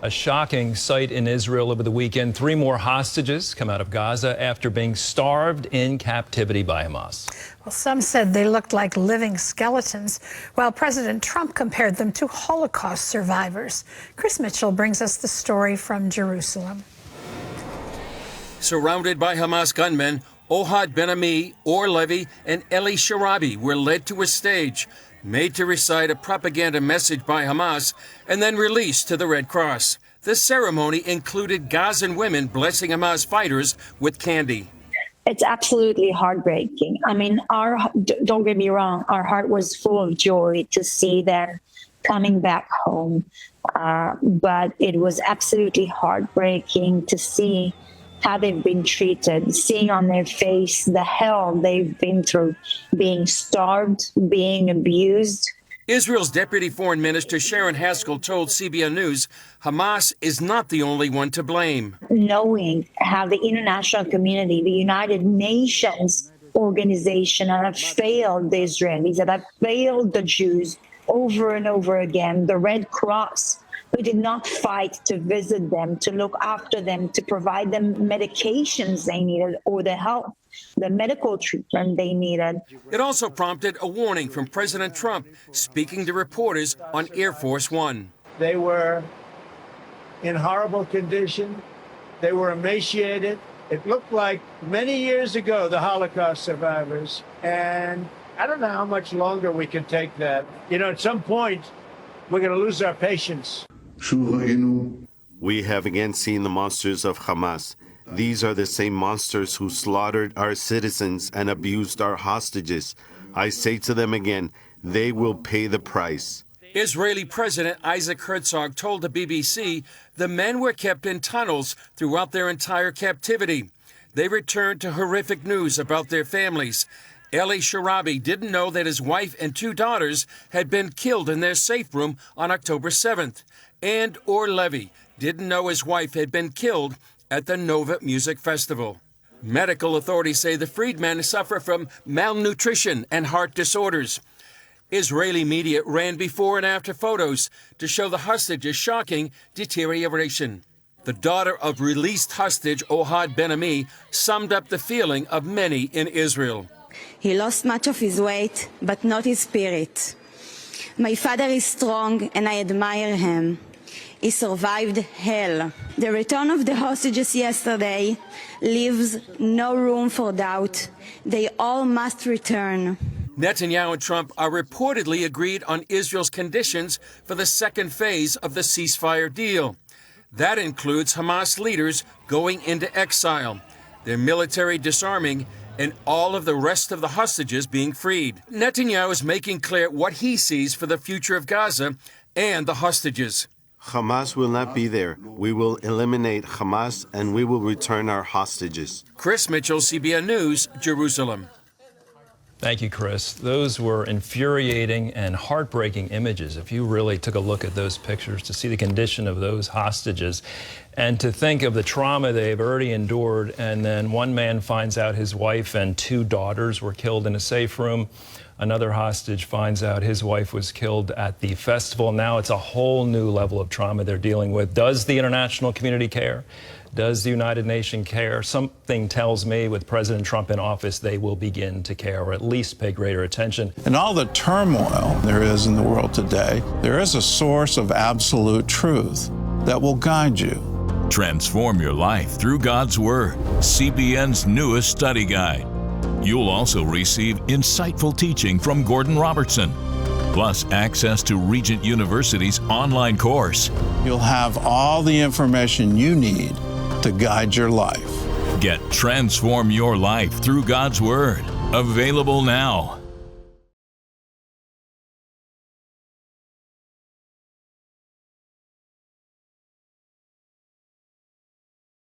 A shocking sight in Israel over the weekend. 3 more hostages come out of Gaza after being starved in captivity by Hamas. Well, some said they looked like living skeletons, while President Trump compared them to Holocaust survivors. Chris Mitchell brings us the story from Jerusalem. Surrounded by Hamas gunmen, Ohad Ben-Ami, Or Levy, and Eli Sharabi were led to a stage, made to recite a propaganda message by Hamas, and then released to the Red Cross. The ceremony included Gazan women blessing Hamas fighters with candy. It's absolutely heartbreaking. I mean, don't get me wrong, our heart was full of joy to see them coming back home. But it was absolutely heartbreaking to see how they've been treated, seeing on their face the hell they've been through, being starved, being abused. Israel's Deputy Foreign Minister Sharon Haskell told CBN News Hamas is not the only one to blame. Knowing how the international community, the United Nations organization, have failed the Israelis, that have failed the Jews over and over again, the Red Cross, who did not fight to visit them, to look after them, to provide them medications they needed or the help, the medical treatment they needed. It also prompted a warning from President Trump speaking to reporters on Air Force One. They were in horrible condition. They were emaciated. It looked like many years ago, the Holocaust survivors. And I don't know how much longer we can take that. You know, at some point, we're going to lose our patience. We have again seen the monsters of Hamas. These are the same monsters who slaughtered our citizens and abused our hostages. I say to them again, they will pay the price. Israeli President Isaac Herzog told the BBC the men were kept in tunnels throughout their entire captivity. They returned to horrific news about their families. Eli Sharabi didn't know that his wife and 2 daughters had been killed in their safe room on October 7th. And Or Levy didn't know his wife had been killed at the Nova Music Festival. Medical authorities say the freedmen suffer from malnutrition and heart disorders. Israeli media ran before and after photos to show the hostages' shocking deterioration. The daughter of released hostage Ohad Ben-Ami summed up the feeling of many in Israel. He lost much of his weight, but not his spirit. My father is strong, and I admire him. He survived hell. The return of the hostages yesterday leaves no room for doubt. They all must return. Netanyahu and Trump are reportedly agreed on Israel's conditions for the second phase of the ceasefire deal. That includes Hamas leaders going into exile, their military disarming, and all of the rest of the hostages being freed. Netanyahu is making clear what he sees for the future of Gaza and the hostages. Hamas will not be there. We will eliminate Hamas and we will return our hostages. Chris Mitchell, CBN News, Jerusalem. Thank you, Chris. Those were infuriating and heartbreaking images. If you really took a look at those pictures, to see the condition of those hostages and to think of the trauma they've already endured, and then one man finds out his wife and 2 daughters were killed in a safe room. Another hostage finds out his wife was killed at the festival. Now it's a whole new level of trauma they're dealing with. Does the international community care? Does the United Nations care? Something tells me with President Trump in office, they will begin to care, or at least pay greater attention. In all the turmoil there is in the world today, there is a source of absolute truth that will guide you. Transform your life through God's Word, CBN's newest study guide. You'll also receive insightful teaching from Gordon Robertson, plus access to Regent University's online course. You'll have all the information you need to guide your life. Get Transform Your Life through God's Word. Available now.